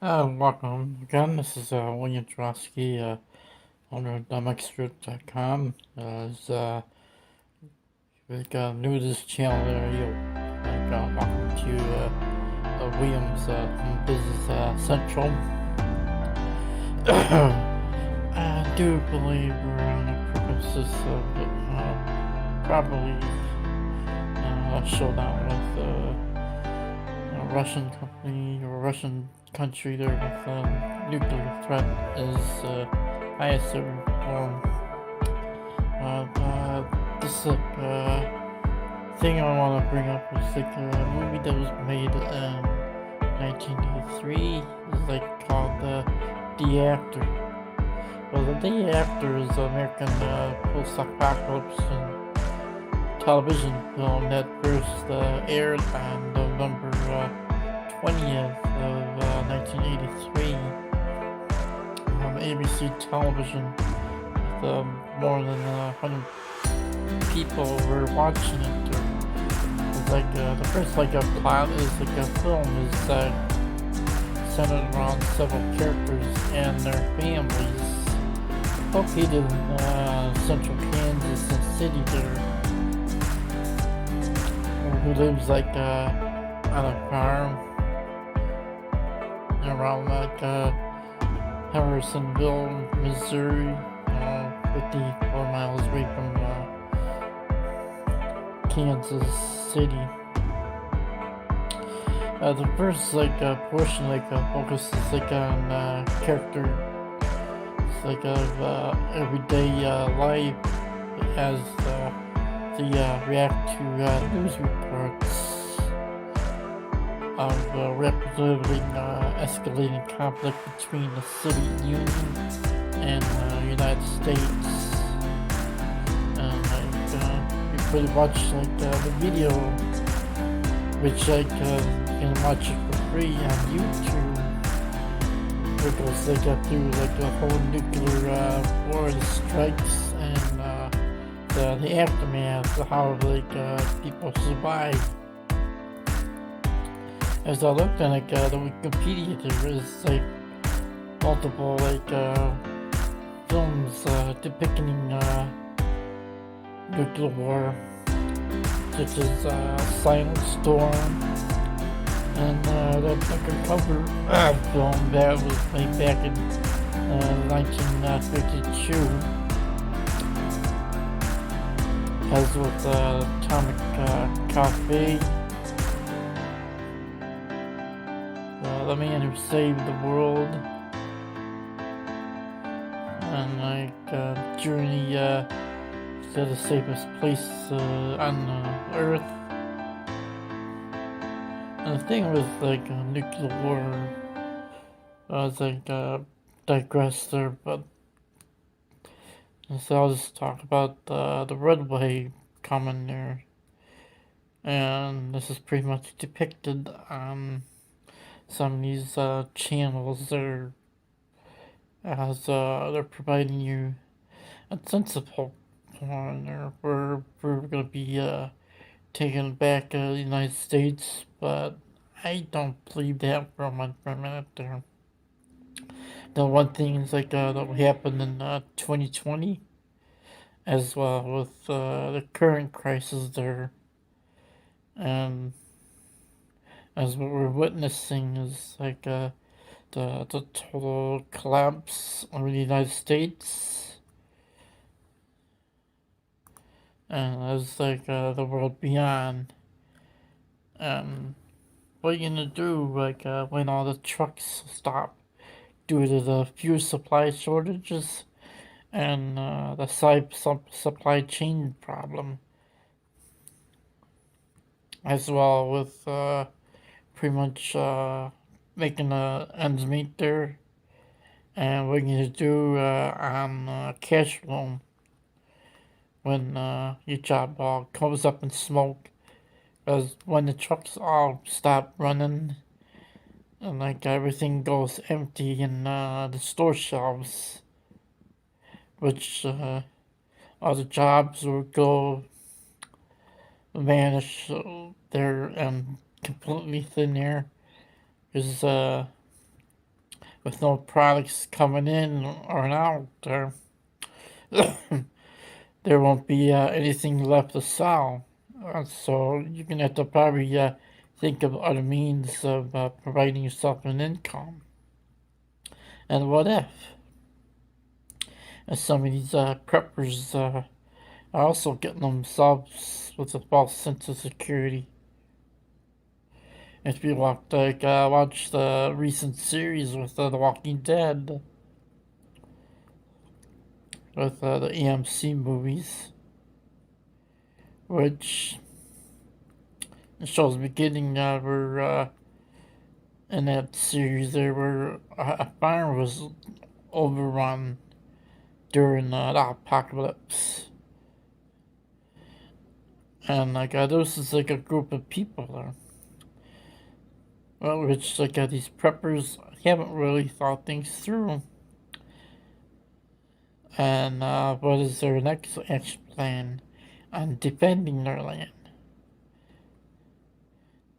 Welcome again. This is William Drosky, owner of dumbextrude.com. If you're new to this channel, welcome to William's Business Central. I do believe we're on the premises of probably a showdown with a Russian company or Russian country there with nuclear threat is I assume this thing I want to bring up was a movie that was made in 1983. It's called The Actor. Well, The Actor is an American post-apocalypse television film that first aired on November 20th of 1983 on ABC television with more than 100 people were watching it. It's the first plot is a film is centered around several characters and their families located in central Kansas City there, who lives on a farm around Harrisonville, Missouri, 54 miles away from Kansas City. The first portion focuses on character of everyday life as they react to news reports of rapidly escalating conflict between the city union and the United States. And you pretty much the video, which you can watch it for free on YouTube. It goes through the whole nuclear war, the strikes, and the aftermath, how people survive. As I looked at the Wikipedia, there is multiple films depicting nuclear war, such as Silent Storm, and the cover film that was made back in 1952, as with Atomic Coffee, The Man Who Saved the World, and Journey to the Safest Place on Earth. And the thing with nuclear war, I was digress there, but so I'll just talk about the Roadway coming there, and this is pretty much depicted on some of these channels there, as they're providing you a sense of hope there. We're gonna be taken back to the United States, but I don't believe that for a minute there. The one thing is that will happen in 2020, as well with the current crisis there, and as what we're witnessing is the total collapse of the United States, and as the world beyond. And what are you gonna do when all the trucks stop due to the fuel supply shortages and the supply chain problem, as well with pretty much making ends meet there, and what are you gonna do on cash flow when your job all comes up in smoke, because when the trucks all stop running and everything goes empty in the store shelves, which all the jobs will go vanish there and completely thin air, because with no products coming in or out, there won't be anything left to sell. So you're gonna have to probably think of other means of providing yourself an income. And what if? And some of these preppers are also getting themselves with a false sense of security. If you watch the recent series with The Walking Dead, with the AMC movies, which shows beginning where in that series there were a farm was overrun during the apocalypse, and there was just like a group of people there, well, which these preppers haven't really thought things through. And what is their next action plan on defending their land?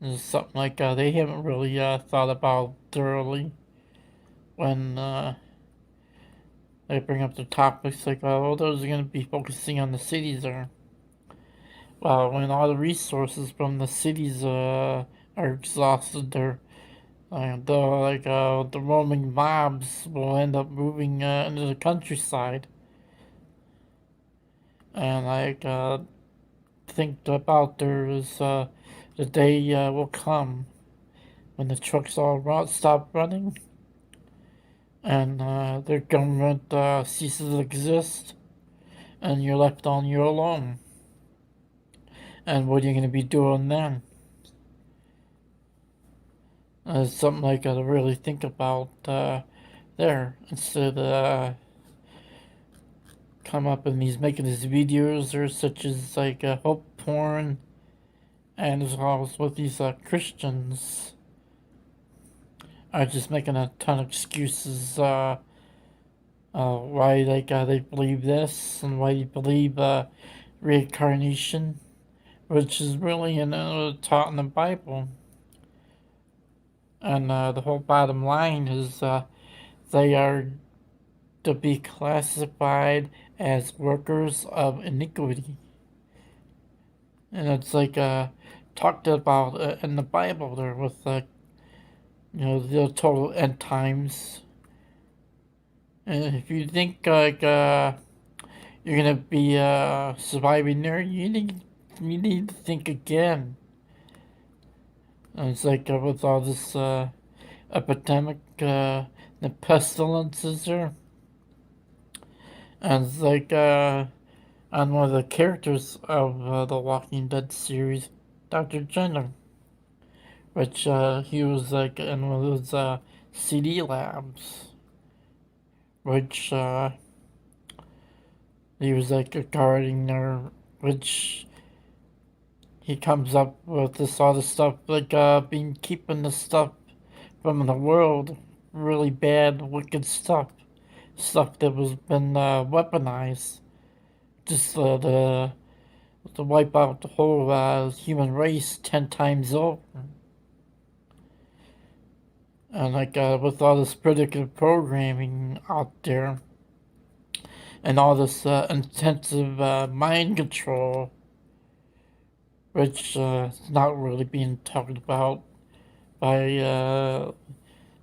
It's something they haven't really thought about thoroughly when they bring up the topics oh, those are going to be focusing on the cities there. Well, when all the resources from the cities are exhausted, the roaming mobs will end up moving into the countryside. And think about there is the day will come when the trucks all stop running and their government ceases to exist and you're left on your own. And what are you going to be doing then? It's something to really think about there instead of come up in making these videos or such as hope porn, and as well as with these Christians are just making a ton of excuses why they believe this and why they believe reincarnation, which is really taught in the Bible. And the whole bottom line is they are to be classified as workers of iniquity. And it's talked about in the Bible there with the total end times. And if you think you're gonna be surviving there, you need to think again. And it's with all this epidemic, the pestilences there. And it's on one of the characters of the Walking Dead series, Dr. Jenner, which he was in one of those CD labs, which he was guarding there, which he comes up with this other stuff, being keeping the stuff from the world, really bad, wicked stuff that was been weaponized, just to wipe out the whole human race 10 times over. And with all this predictive programming out there, and all this intensive mind control, which is not really being talked about by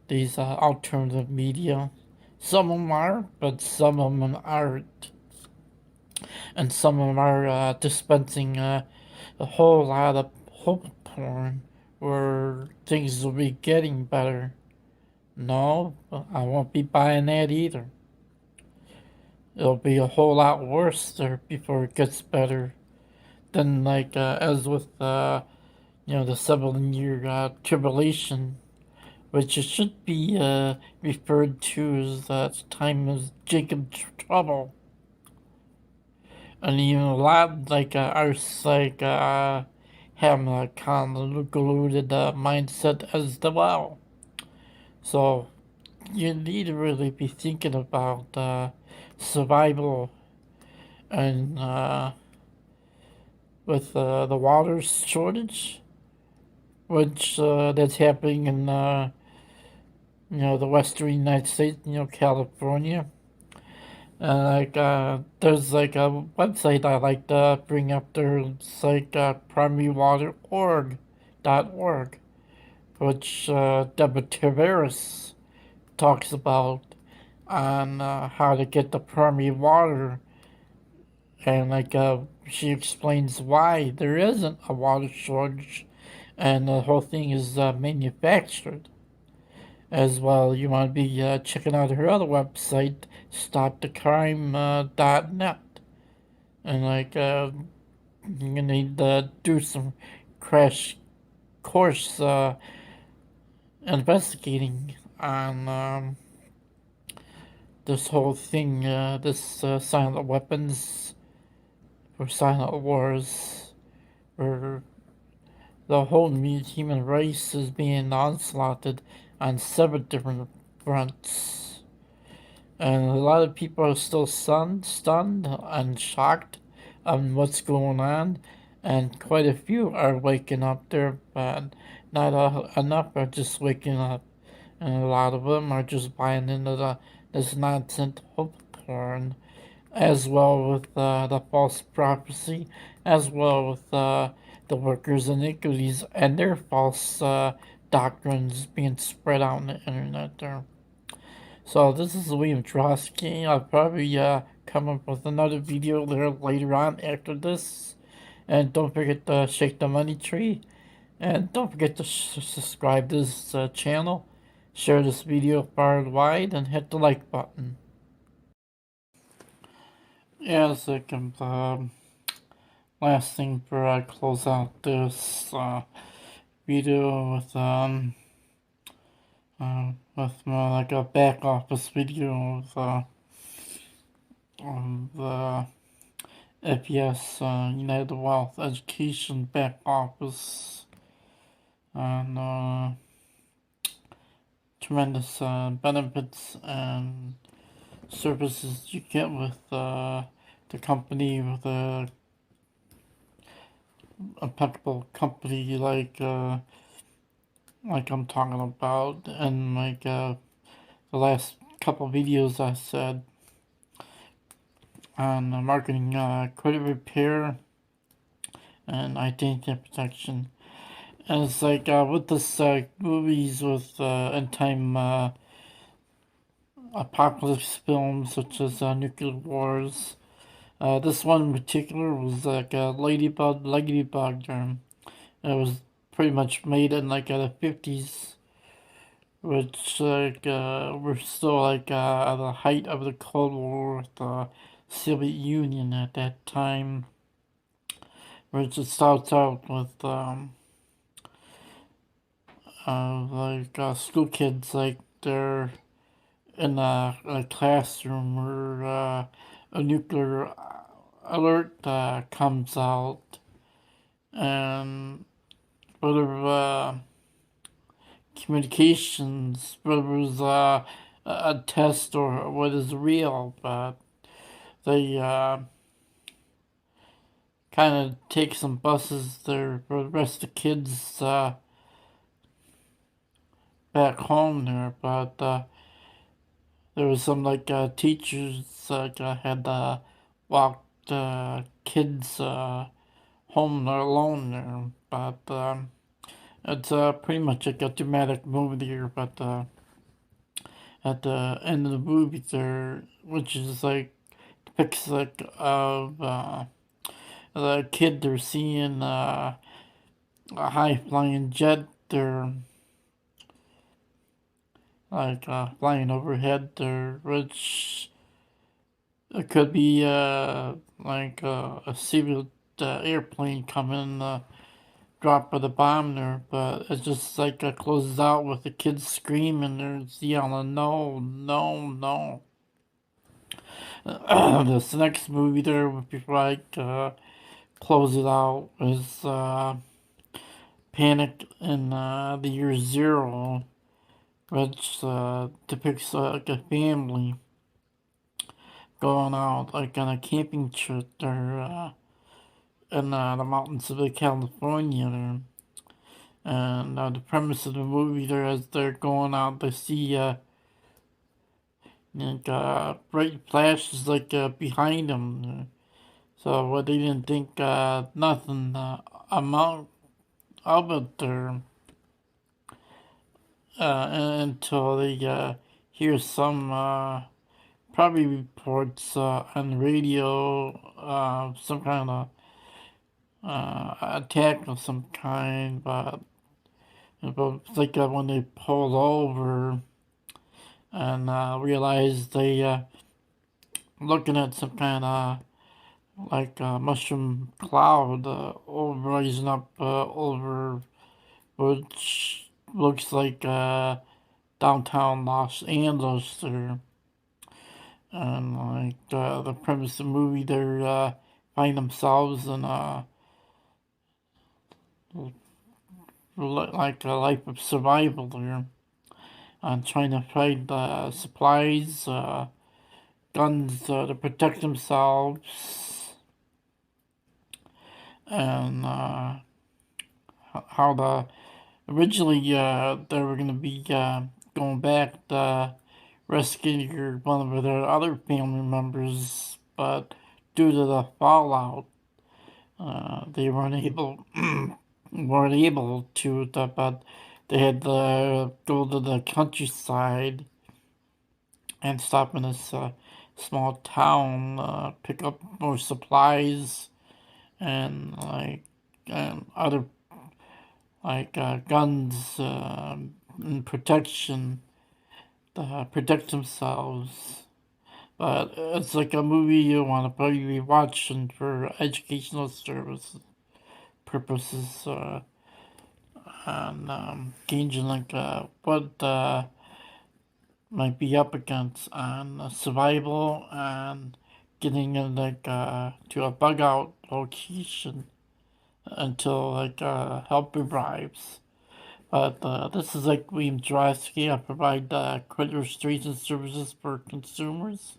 these alternative media. Some of them are, but some of them aren't. And some of them are dispensing a whole lot of hope porn where things will be getting better. No, I won't be buying that either. It'll be a whole lot worse there before it gets better. Then, as with the 7-year tribulation, which it should be referred to as the time of Jacob's trouble. And even a lot us have a convoluted mindset as well. So you need to really be thinking about survival and with the water shortage, which that's happening in the western United States, California. There's like a website I like to bring up there. It's like primarywaterorg.org, which Deborah Tavares talks about on how to get the primary water, and she explains why there isn't a water shortage, and the whole thing is manufactured. As well, you want to be checking out her other website, stopthecrime.net, and you need to do some crash course investigating on this whole thing, this silent weapons or silent wars, where the whole human race is being onslaughted on 7 different fronts. And a lot of people are still stunned and shocked on what's going on, and quite a few are waking up there, but not enough are just waking up, and a lot of them are just buying into this nonsense hope porn, as well with the false prophecy, as well with the workers' iniquities and their false doctrines being spread out on the internet there. So this is William Trotsky. I'll probably come up with another video there later on after this. And don't forget to shake the money tree. And don't forget to subscribe to this channel. Share this video far and wide and hit the like button. As last thing before I close out this video with more like a back office video of the FES United Wealth Education back office, and tremendous benefits and services you get with the company, with a impeccable company like I'm talking about, and the last couple videos I said on marketing, credit repair, and identity protection. And it's with this movies with end time apocalypse films such as nuclear wars. This one in particular was like a ladybug. It was pretty much made in the 50s, which we're still at the height of the Cold War with the Soviet Union at that time, which it starts out with school kids, they're in a classroom where a nuclear alert comes out, and whether communications, whether it's a test or what is real, but they kind of take some buses there for the rest of the kids back home there, but there was some teachers had walked kids home alone there, but it's pretty much like a dramatic movie here, but at the end of the movie there, which is depicts of the kid they're seeing a high flying jet there, flying overhead there, which it could be a civil airplane coming drop of the bomb there, but it's just closes out with the kids screaming, there's yelling no, no, no. This next movie there, before I close it out, is Panic in the Year Zero, which depicts a family going out on a camping trip there in the mountains of California there. And the premise of the movie there, as they're going out, they see like bright flashes like behind them. So what they didn't think nothing amount of it there until they hear some probably reports on the radio, some kind of attack of some kind, but it's like when they pulled over and realized they looking at some kind of like mushroom cloud rising up over which looks like downtown Los Angeles there. And like the premise of the movie, they find themselves in like a life of survival there, and trying to find supplies, guns to protect themselves, and how the originally they were gonna be going back to rescue one of their other family members, but due to the fallout, they weren't able to. But they had to go to the countryside and stop in this small town, pick up more supplies and like other like guns and protection to protect themselves. But it's like a movie you want to probably be watching for educational service purposes and gauging like what might be up against on survival and getting in like to a bug out location until like help arrives. But this is like William Drosky. I provide credit restoration services for consumers,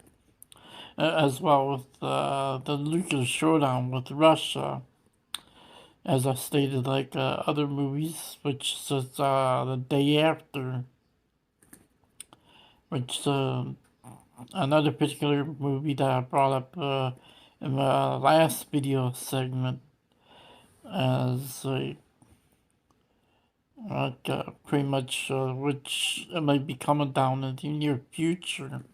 as well with the nuclear showdown with Russia. As I stated, like other movies, which is the day after, which another particular movie that I brought up in the last video segment as pretty much which it might be coming down in the near future.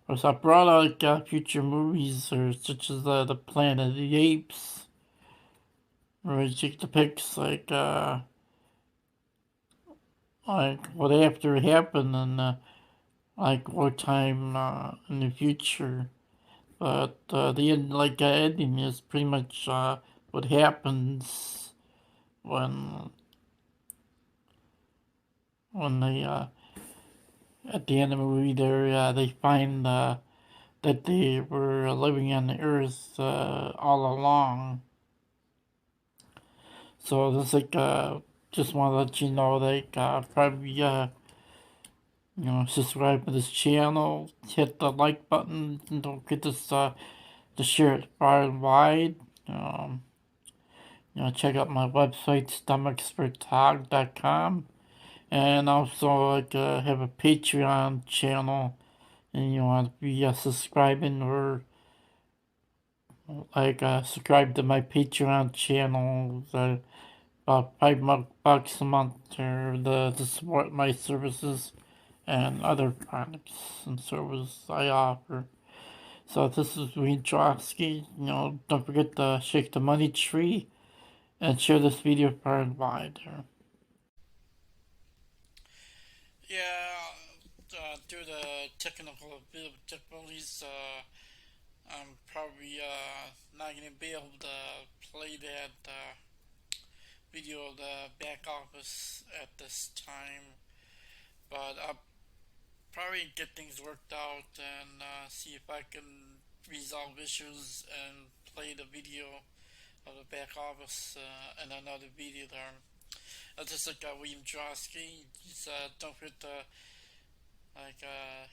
Because I brought out future movies such as the Planet of the Apes, which it depicts like what after happened and like wartime in the future. But the end, like ending is pretty much what happens when they at the end of the movie they find that they were living on the earth all along. So this like just want to let you know like probably subscribe to this channel, hit the like button, and don't forget this to share it far and wide. Um, check out my website, stomachsfortalk.com, and also like have a Patreon channel, and you want to be subscribing or like subscribe to my Patreon channel. About $5 a month to support my services and other products and services I offer. So this is Wayne Drosky. Don't forget to shake the money tree and share this video far and wide. Yeah, due to technical difficulties, I'm probably not going to be able to play that video of the back office at this time, but I'll probably get things worked out and see if I can resolve issues and play the video of the back office in another video there. Just like William Drosky, just don't forget to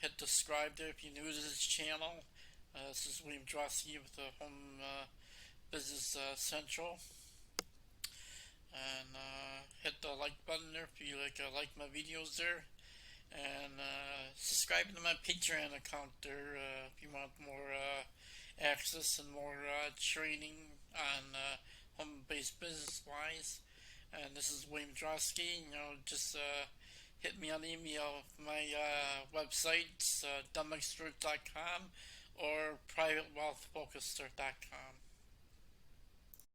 hit subscribe there if you're new to this channel. This is William Drosky with the Home Business Central, and like button there if you like my videos there, and subscribe to my Patreon account there if you want more access and more training on home-based business-wise. And this is William Drosky. Just hit me on email. My website's dumbexpert.com or privatewealthfocuser.com.